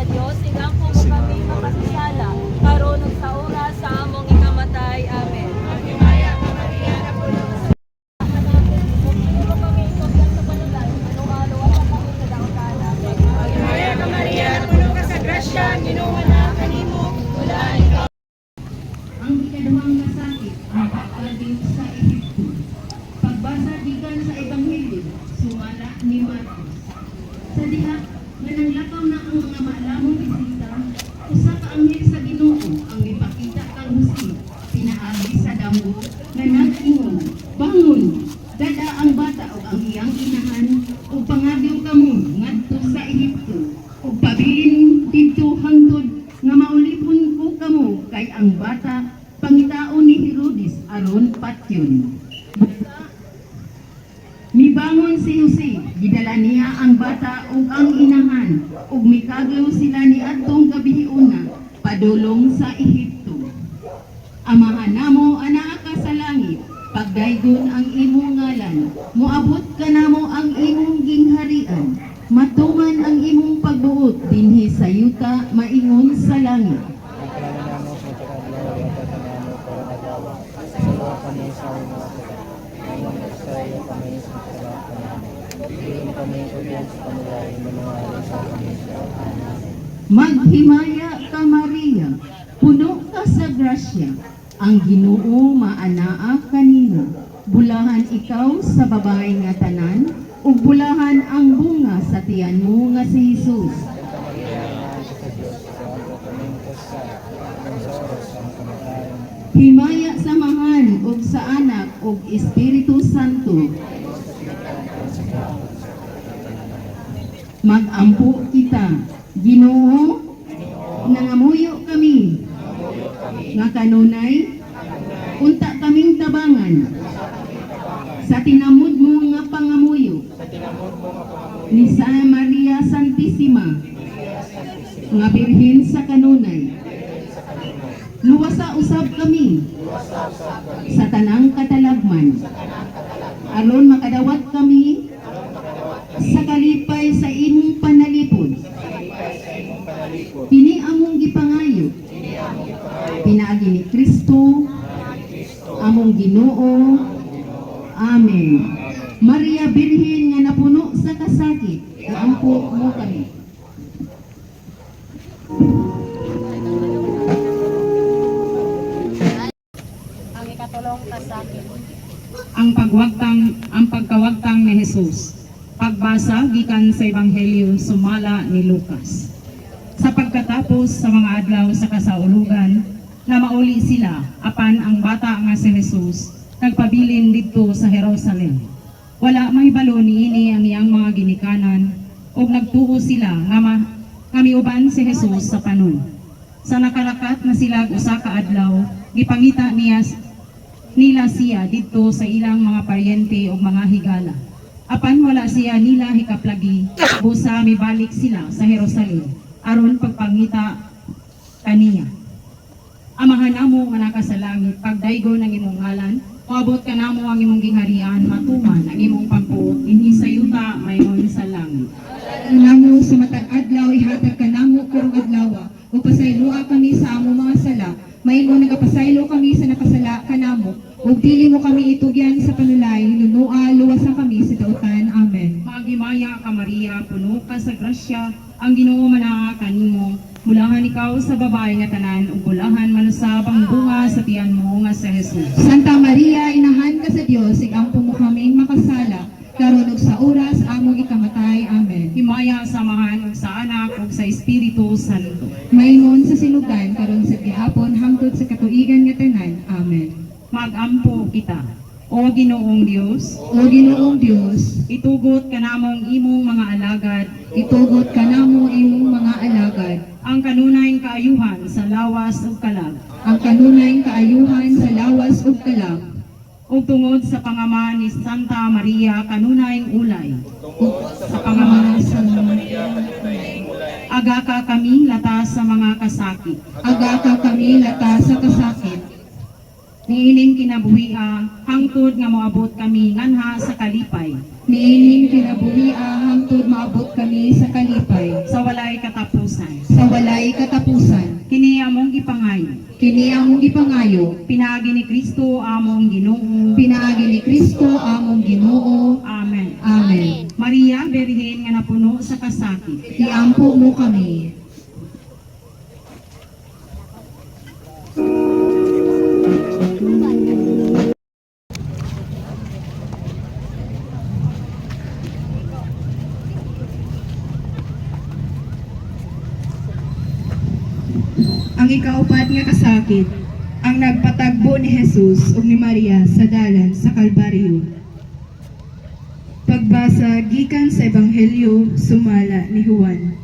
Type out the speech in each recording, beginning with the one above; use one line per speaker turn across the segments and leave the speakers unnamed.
Dios, igampo mo kami makasasala, karon ug sa oras sa among ikamatay. Amen. Maghimaya ka Maria, napuno ka sa Pagpili kami ikabyan sa panulay, ano-ano, wala kami sa daotana. Maghimaya ka Maria, napuno ka sa grasya, Ginoo na kanimo, wala ikaw.
Ang ikaduhang nasakit, ang pagkading sa Ehipto. Pagbasa gikan sa Ebanghelyo, sumala ni Marcos. Sa diha, nananglakaw na ang mga maalamong bisita, usa ka anghel sa Ginoo ang gipakita kang Jose, pinaagi sa damo, nga nag-ingon, bangon, dada ang bata o ang iyang inahan, o pangabiw kamo ngadto sa Ehipto, o pabilin dito hangtod nga maulipon ko kamo kay ang bata pangitaon ni Herodes aron patyon. Mibangon si Jose, gidala niya ang bata ug ang inahan, ug mikaglaw sila ni adtong gabihiuna padulong sa Ehipto. Amahan namo anaa ka sa langit, pagdaygon ang imong ngalan, moabot ka namo ang imong gingharian, matuman ang imong pagbuot dinhi sa yuta maingon sa langit. Maghimaya ka Maria, puno ka sa grasya, ang Ginoo maanaa kanimo. Bulahan ikaw sa babae nga tanan, ug bulahan ang bunga sa tiyan mo nga si Jesus. Himaya sa Amahan ug sa Anak ug Espiritu Santo. Magampo kita, Ginoo, nangamuyo kami, nga kanunay, unta kaming tabangan, sa tinamud mo nga pangamuyo, ni sa Maria Santissima, nga birhen sa kanunay. Luwasa usab kami sa tanang katalagman, aron makadawat kami sa kalipay sa imong panalipod. Kini among gipangayo, pinaagi ni Kristo, among Ginoo. Amen. Maria Birhen nga napuno sa kasakit, iampo mo kami.
Ang ikatulong kasakit.
Ang pagkawagtang ni Jesus. Pagbasa gikan sa Ebanghelyo sumala ni Lucas. Sa pagkatapos sa mga adlaw sa kasaulugan, na mauli sila apan ang bata nga si Jesus nagpabilin didto sa Jerusalem. Wala mahibalo niini ang iyang mga ginikanan ug nagtuo sila nga miuban si Jesus sa panon. Sa nakalakat na sila usa ka adlaw, gipangita nila siya didto sa ilang mga paryente o mga higala. Apan wala siya nila hikaplagi, busa mibalik sila sa Jerusalem aron pagpangita kaniya. Amahan namo nga naka sa langit, pagdaygon ang imong ngalan, moabot ka namo ang imong gingharian, matuman ang imong pagbuot dinhi sa yuta mayroon sa langit.
Namo sa matag adlaw ihatag ka namo karong adlaw, ug pasayloa kami sa among mga sala, mayingon nagapasaylo kami sa napasala kanamo, ug dili mo kami itugyan sa panulay, hinunua luwasan kami sa dautan. Amen.
Maghimaya ka Maria, puno ka sa grasya, ang Ginoo manaa kanimo. Bulahan ikaw sa babae nga tanan, ug bulahan manusab ang bunga sa tiyan mo nga sa Jesus.
Santa Maria, inahan ka sa Dios, igampo mo kaming makasala, karon ug sa oras among ikamatay. Amen.
Himaya sa Amahan ug sa Anak ug sa Espiritu Santo.
Mayingon sa sinugan karon sa gihapon hangtod sa katuigan nga tanan. Amen.
Magampo kita. O Ginoong Dios,
O Ginoong Dios,
itugot ka namong imong mga alagad,
itugot ka namo imong mga alagad,
ang kanunayng kaayuhan sa lawas ug kalag,
ang kanunayng kaayuhan sa lawas ug kalag,
ug tungod sa pangaman ni Santa Maria kanunayng ulay.
sa pangalan sa
Aga ka kami latas sa mga kasakit.
aga ka kami lata sa kasakit,
Niining kinabuhia, hangtod nga moabot kami nganha sa kalipay,
niining kinabuhi hangtod maabot kami sa kalipay,
sa walay katapusan. katapusan.
sa walay katapusan.
Kini among gipangayo.
Kini among gipangayo,
Pinaagi ni Kristo among Ginoo.
pinaagi ni Kristo among Ginoo.
Amen.
Amen.
Maria, Birhen nga napuno sa kasakit.
Iampo mo kami.
Ang ikaupat nga kasakit, ang nagpatagbo ni Jesus ug ni Maria sa dalan sa Kalbaryo. Pagbasa gikan sa Ebanghelyo sumala ni Juan.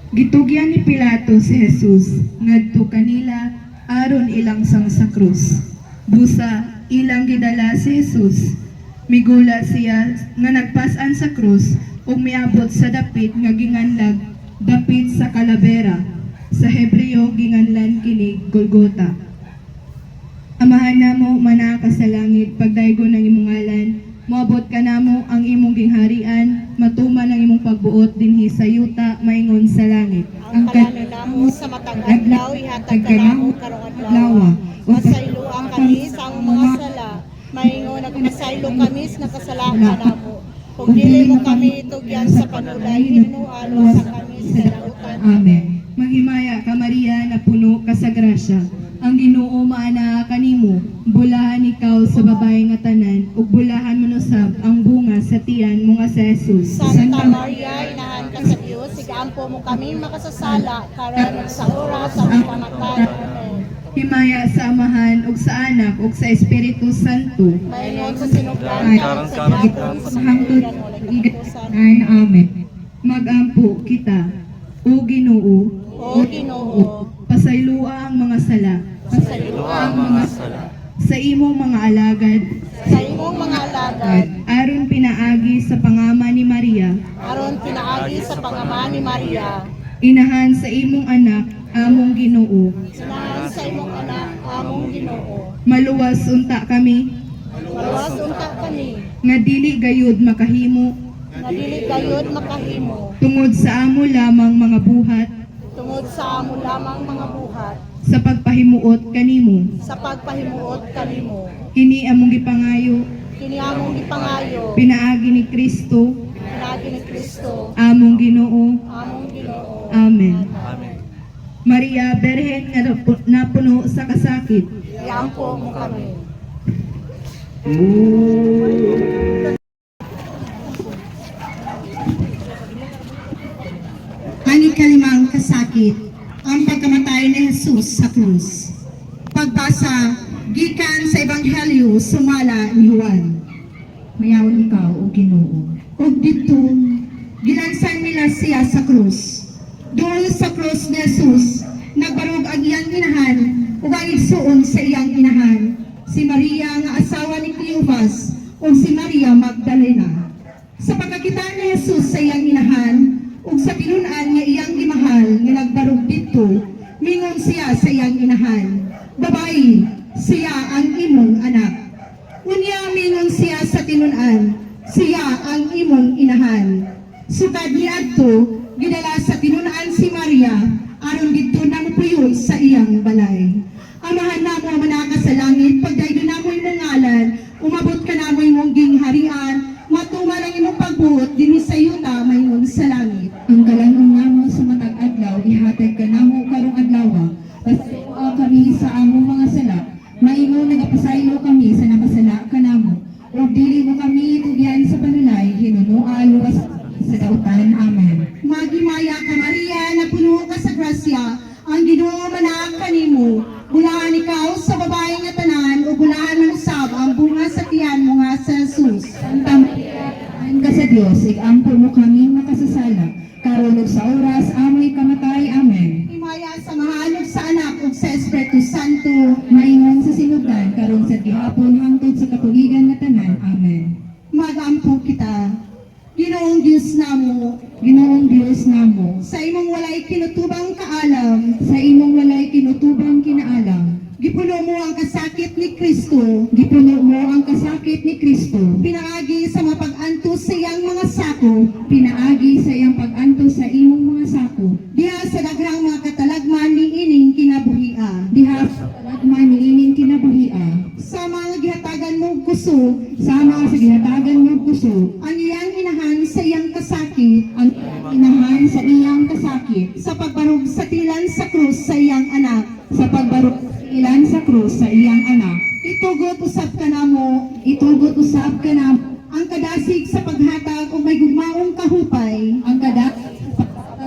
Gitugyan ni Pilato si Jesus ngadto kanila aron ilang sang sa krus. Busa ilang gidala si Jesus. Migula siya nga nagpas-an sa krus ug miabot sa dapit nga ginganlag dapit sa kalabera. Sa Hebreo ginganlan kini Golgota. Amahan namo manaka sa langit pagdaygon ng imong ngalan, moabot ka namo ang imong gingharian, matuman ang imong pagbuot dinhi sa yuta maingon sa langit.
Ang kalano namo sa matang adlaw ihatag ka namo karong adlaw. Masaylo ang kami sa among mga sala. Maingon nagmasaylo kami sa nakasalakan namo. Kung dili mo kami itugyan sa panulay, hinualo sa kami sa lautan.
Amen. Maghimaya ka Maria na puno ka sa grasya. Ang Ginoo maana kanimo, bulahan ikaw sa babae nga tanan, ug bulahan manusab ang bunga sa tiyan mo nga sa Jesus.
Santa Maria, inahan ka sa Dios, sigampo mo kami makasasala, karon sa oras sa among kamatay. Amen.
Himaya sa Amahan ug sa Anak ug sa Espiritu Santo.
Maingon sa sinugdan ka sa gapon sa
Hangtod
mga walay katapusan.
Amen. Magampo kita, o Ginoo,
O Ginoo,
pasaylua ang mga sala
pasaylo ang mga sala.
sa imong mga alagad,
Sa imong mga alagad,
aron pinaagi sa pangama ni Maria,
aron pinaagi sa pangama ni Maria,
inahan sa imong anak, among Ginoo.
sinahan sa imong anak, among Ginoo.
Maluwas unta kami,
Maluwas unta kami,
nga dili gayud makahimo,
nga dili gayud makahimo,
tungod sa amo lamang mga buhat,
tungod sa amo lamang mga buhat,
sa pagpahimuot kanimo.
sa pagpahimuot kanimo.
Kini among gipangayo,
Kini among gipangayo,
pinaagi ni Kristo,
pinaagi ni Kristo,
among Ginoo.
among Ginoo.
Amen. Maria, Berhen nga napuno sa kasakit,
Iampo mo kami.
Ang ikalimang kasakit, ang pagkamatay ni Jesus sa krus. Pagbasa, gikan sa Ebanghelyo sumala ni Juan. Mayawon ikaw, o Ginoo. Ug dito, gilansan nila siya sa krus. Doon sa krus ni Jesus, nagbarog ang iyang inahan, ug ang igsuon sa iyang inahan, si Maria nga asawa ni Cleopas, ug si Maria Magdalena. Sa pagkakita ni Jesus sa iyang inahan, ug sa tinunan nga iyang gimahal nga nagbarog dito, mingon siya sa iyang inahan, babayi, siya ang imong anak. Unya mingon siya sa tinunan, siya ang imong inahan. Sugad niadto, gidala sa tinunan si Maria, aron didto namupuyo sa iyang balay. Amahan namo manaka sa langit, pagdaydo namo imong ngalan, umabot ka namo imong gingharian, matuman ang imong pagbuot dinhi sa yuta mayroon sa langit. Ang kalanon namo sa matag adlaw ihatag ka namo karong adlaw. Pasaylo kami sa among mga sala. Maingon nagapasaylo kami sa nakasala kanamo. Ug dili mo kami tugyan sa panulay hinunoa luwas sa dautan. Amen. Magimaya ka Maria na puno ka sa grasya, ang Ginoo manaag kanimo. Bulahan ikaw sa babae nga tanan ug bulahan man sab ang bunga sa tiyan mo nga sa Jesus. Santa Maria, ayon ka sa Dios, igampo mo kami makasasala. Karon ug sa oras amoy kamatay. Amen. Himaya sa mahalog sa anak ug sa Espiritu Santo, maingon sa sinugdan karon sa gihapon hangtod sa katuigan nga tanan. Amen. Magampo kita. Ginoong Diyos namo, Ginoong Diyos namo, sa imong walay kinutubang kaalam, sa imong walay kinutubang kinaalam, gipuno mo
ang kasakit ni Kristo.
Gipuno mo ang kasakit ni Kristo.
Pinaagi sa mapag-antos sa iyang mga sako.
Pinaagi sa iyang pag-antos sa imong mga sako.
Diha sa daghang mga katalagman ni ining kinabuhia.
Diha sa palagman ni ining kinabuhia.
Sa mga gihatagan mong kusog,
Sama sa ginatagan mo puso.
ang iyang inahan sa iyang kasakit,
Ang inahan sa iyang kasakit.
sa pagbarog sa tilan sa krus sa iyang anak.
Sa pagbarok ilan sa krus sa iyang anak.
Itugot usab ka namo
Itugot usab ka na
ang kadasig sa paghatag og may gugmaong kahupay
ang kadak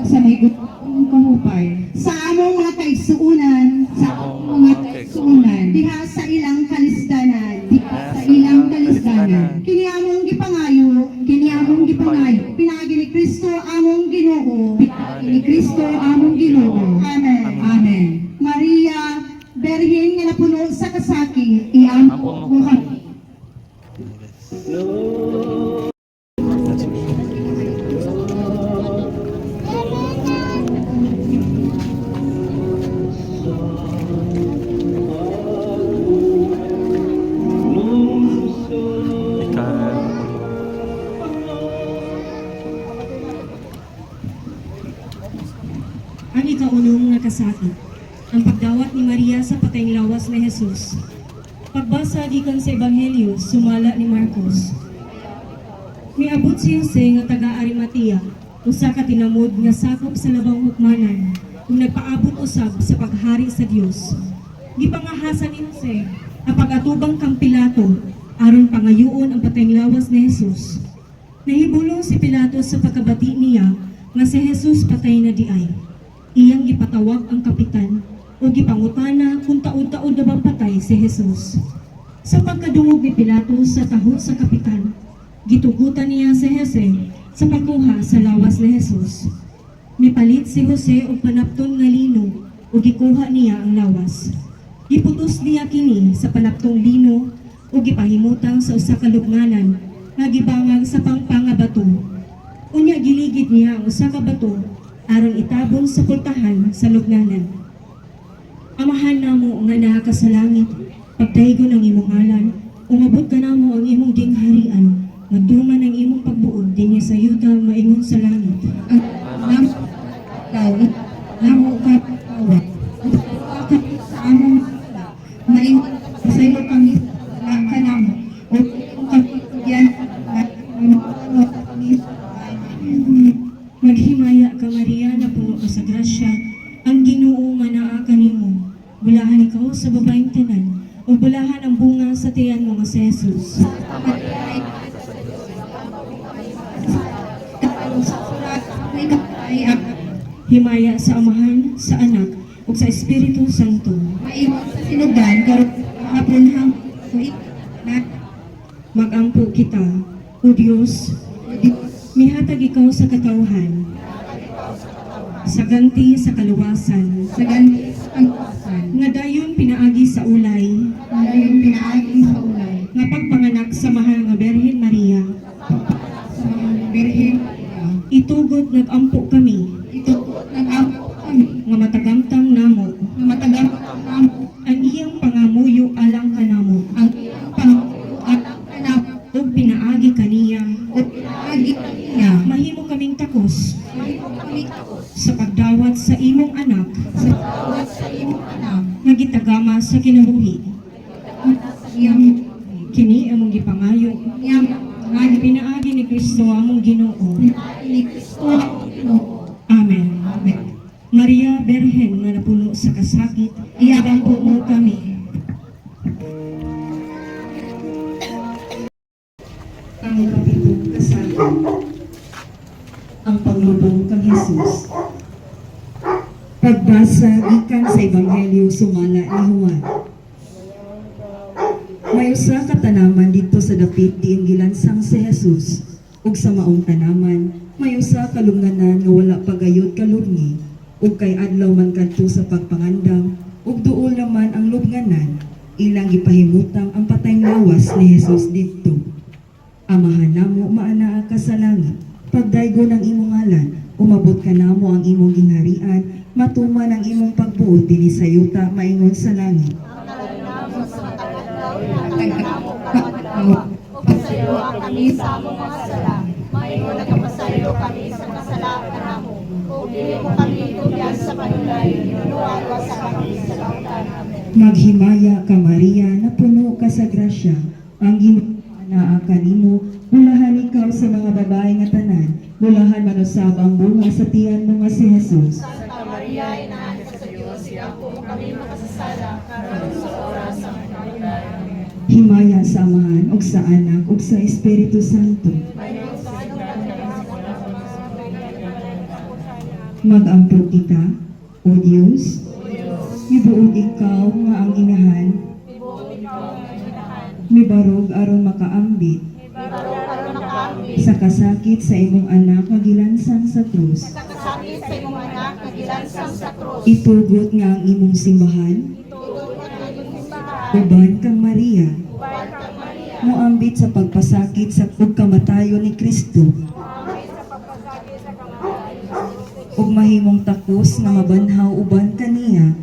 sa may gutong kahupay.
sa among mga kaigsuunan
Sa mga kaigsuunan.
diha sa ilang kalisdanan.
Diha sa ilang kalisdanan.
Kini among gipangayo,
Kini among gipangayo.
pinaagi ni Kristo among Ginoo.
Pinaagi ni Kristo among Ginoo.
Amen.
Amen.
Maria, Berhin nga napuno sa kasakit,
Iampo mo kami.
Ang ikaunong nga kasakit, ang pagdawat ni Maria sa patayng lawas ni Jesus. Pagbasa gikan sa Ebanghelyo, sumala ni Marcos. Miabot si Jose nga taga Arimatea, usa ka tinamod nga sakop sa labang hukmanan, kung nagpaabot usab sa paghari sa Dios. Gipangahasan ni Jose ang pag-atubang kang Pilato aron pangayuon ang patayng lawas ni Jesus. Nahibulong si Pilato sa pagkabati niya nga si Jesus patay na diay. Iyang gipatawag ang kapitan o gipangutana kung taod-taod na bang patay si Jesus. Sa pagkadungog ni Pilato sa tahod sa kapitan, gitugutan niya si Jose sa pagkuha sa lawas ni Jesus. Mipalit si Jose og panapton nga lino o gikuha niya ang lawas. Giputos niya kini sa panaptong lino o gipahimutang sa usa ka lubnganan nga gibangag sa pangpangabato. Unya giligid niya ang usa ka bato aron itabon sa pultahan sa lubnganan. Amahan namo nga naa ka sa langit, pagdaygon ang imong ngalan, umabot ka namo ang imong gingharian, magduman ang imong pagbuod dinhi sa yuta maingon sa langit.
Ang namo namo ka tawag. Sa among maingon sa iyo kami ka namo. O kapigyan
Maghimaya ka Maria na puno ka sa grasya, ang Ginoo nga naa kanimo. Bulahan ikaw sa babaeng tanan, o bulahan ang bunga sa tiyan mo nga si Jesus. Himaya sa Amahan, sa Anak, ug sa Espiritu Santo.
Maingon sa sinugan karon hapon hang na
Magampo kita, o Diyos, mihatag ikaw sa katawhan, sa ganti sa kaluwasan,
sa ganti sa pangkasan.
nga dayon pinaagi sa ulay,
Ngayon pinaagi sa ulay.
nga pagpanganak sa mahal nga Berhen Maria,
Sa mga Birhen Maria.
itugot nag-ampo kami,
Ito nag-ampo kami.
nga matagamtang namo,
Na matagal namo
ang iyang pangamuyo alang kanamo,
ang iyang pangalan at kanap
ug pinaagi kaniya,
o pinaagi niya.
mahimo kaming takos
Kami takos
sa pagdawat sa imong anak,
sa bawat sa iyong anak.
nga gitagama sa kinabuhi.
Sa iyang
Kini among gipangayo,
iyang
nga pinaagi ni Kristo among Ginoo.
ni Kristo ang Ginoo.
Amen. Amen. Maria Berhen nga napuno sa kasakit, iyagampo mo kami. Ang kapitong kasakit, ang panglubong kang Jesus. Pagbasa gikan sa Ebanghelyo sumala ni Juan. May usa ka tanaman dito sa dapit diin gilansang si Jesus, ug sa maong tanaman may usa ka lubnganan nga wala pagayod kalungi, ug kay adlaw man kadto sa pagpangandam, ug duol naman ang lubnganan, ilang gipahimutang ang patayng lawas ni Jesus didto. Amahan namo maanaa ka sa langit, pagdaygon ang imong ngalan, umabot ka namo ang imong gingharian, matuman ang imong pagbuot dinhi sa yuta maingon sa langit.
kanamo karon adlaw. Ug pasayloa kami sa among mga sala. Maingon nagapasayo kami sa kasalanan namo. Ug dili mo kami tugyan sa panulay, hinunuan sa kami sa lautan. Amen.
Maghimaya ka Maria, na puno ka sa grasya, ang Ginoo naa kanimo, bulahan ikaw sa mga babae nga tanan, bulahan manusab ang bunga sa tiyan mo nga si Jesus.
Santa Maria, Inahan ka sa Diyos, iampo mo kami makasasala, karon sa oras sa aming kamatay. Amen.
Himaya sa Amahan, ug sa Anak, ug sa Espiritu Santo.
Mayroon sa kanungan ng hamon at
Mag-ampot kita, O Diyos, ibuod ikaw nga ang inahan, mibarog aron makaambit
karon nakaambi.
sa kasakit sa imong anak nga gilansang sa krus.
Sakit sa imong anak na gilansang sa krus.
Itugot nga ang imong simbahan,
Tugon ang iyong simbahan.
uban kang Maria,
Uban kang Maria.
moambit sa pagpasakit sa pagkamatayon ni Kristo, ug mahimong takos nga mabanhaw uban kaniya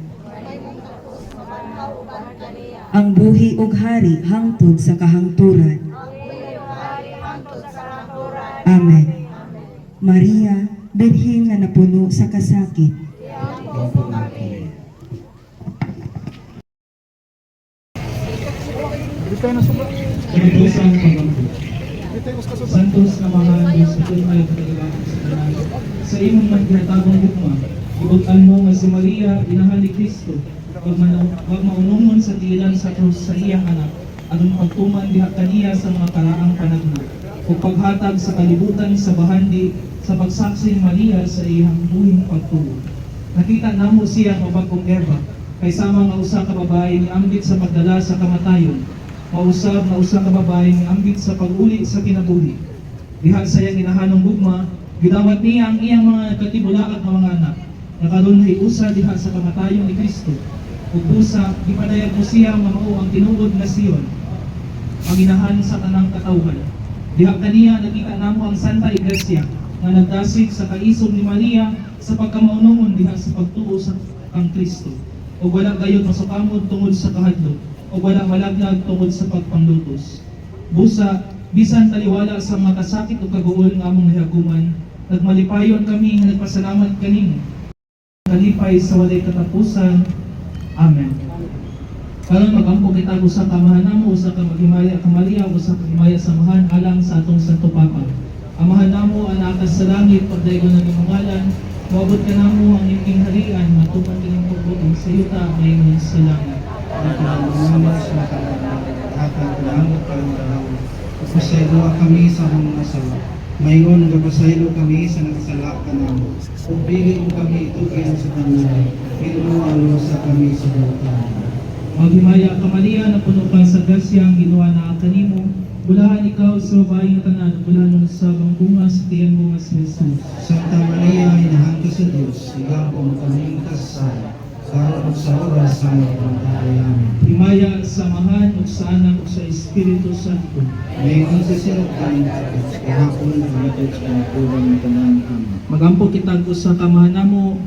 ang buhi ug hari hangtod sa kahangturan. Amen. Maria, Birhen nga napuno sa kasakit,
Kalutusan pagampo. Santos na mahal Diyos sa tunay katagalan sa tanan. Sa imong man ginatagong gugma, ibutan mo nga si Maria, inahan ni Kristo, wag maunungon sa tiilan sa krus sa iyang anak, aron pagtuman diha kaniya sa mga karaang panagna, ug paghatag sa kalibutan sa bahandi sa pagsaksi ni Maria sa iyang buhing pagtuo. Nakita namo siya nga bagong Eva, kay sama nga usa ka babae ni ambit sa pagdala sa kamatayon. Mausab na usa ka babae ni ambit sa pag-uli sa kinabuhi. Diha sa iyang inahanong gugma, gidawat niya ang iyang mga katibulaat nga mga anak. Nakaroon ay usa diha sa kamatayon ni Kristo. Ug usa gipadayag mo siya nga mao ang tinuod nga Sion, ang inahan sa tanang katawhan. Diha kaniya nakita namo ang Santa Iglesia nga nagdasig sa kaisog ni Maria sa pagkamaunungon diha sa pagtuo sa kang Kristo. Ug wala gayud masukamod tungod sa kahadlok, o wala malaglag tungod sa pagpanglutos. Busa, bisan taliwala sa mga kasakit o kaguol nga among nahiaguman, nagmalipayon kami nga nagpasalamat kanimo. Nalipay sa walay katapusan. Amen. Karon magampo kita usa ka amahan namo, usa ka maghimaya ka Maria, usa ka himaya samahan alang sa atong Santo Papa. Amahan namo ang naakas sa langit, pagdaygon ng imong ngalan, moabot ka namo ang imong harian, matuman kining pagbuong sa yuta mayingon sa langit.
Pasaylo kami sa among mga sala. Mayon nagapasaylo kami sa nagsala ka namo. Ug dili mo kami itugyan sa panulay. Hinualo sa kami sa lupa.
Maghimaya ka Maria, na puno ka sa grasya, ang ginawa na kanimo. Bulahan ikaw sa babae nga tanan, bulahan sa bang bunga sa tiyan mo nga si Jesus.
Santa Maria, inahan ka sa Diyos. Ikaw ang kaming kasal. Karon sa oras sa aming pagkain. Amen.
Himaya sa Amahan, ug sa Anak, ug sa Espiritu Santo.
Mayon sa sinugtan sa Diyos. Kahapon ang matod sa pagkulang ng tanan. Amen.
Magampo kitag usa ka amahan namo,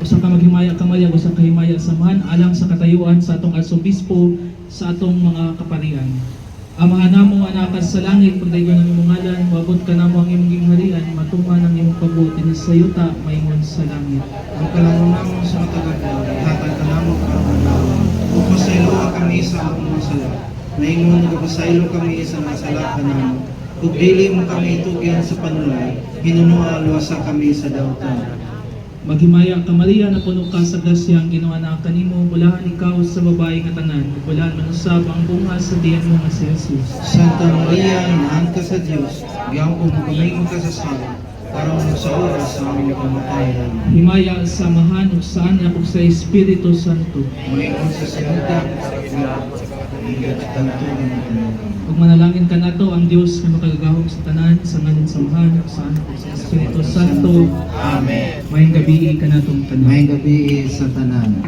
usa ka maghimaya ka Maria, usa ka himaya sa Amahan alang sa katayuan sa atong arsobispo, sa atong mga kaparian. Amahan namo anakas sa langit, pagdaygon ng imong ngalan, wabot ka namo ang imong gingharian, matuman ang imong pabuti ni sa yuta maingon sa langit.
Ang kalamon namo sa matagadaw, hatag ka namo karong adlaw. Ug pasaylo kami sa among mga sala. Maingon nagapasaylo kami sa mga sala ka namo. Ug dili mo kami itugyan sa panulay, hinunuan sa kami sa dautan.
Maghimaya ka Maria, na puno ka sa grasya, ang ginawa na kanimo, bulahan ikaw sa babae nga tanan, bulahan manusab ang bunga sa tiyan mo nga si Jesus.
Santa Maria, inahan ka sa Dios, giampo mo kami magkasasala, karon sa oras sa aming kamatayon.
Himaya sa Amahan, ug sa Anak, ug sa Espiritu Santo.
Mayon sa sinugdan sa Ginoo, ingat tanto ng
Ug manalangin ka nato ang Dios nga makagagahom sa tanan, sa ngalan sa Amahan, ug sa Anak, ug sa Espiritu Santo.
Amen.
Mayong gabi ka natong tanan.
May gabi sa tanan.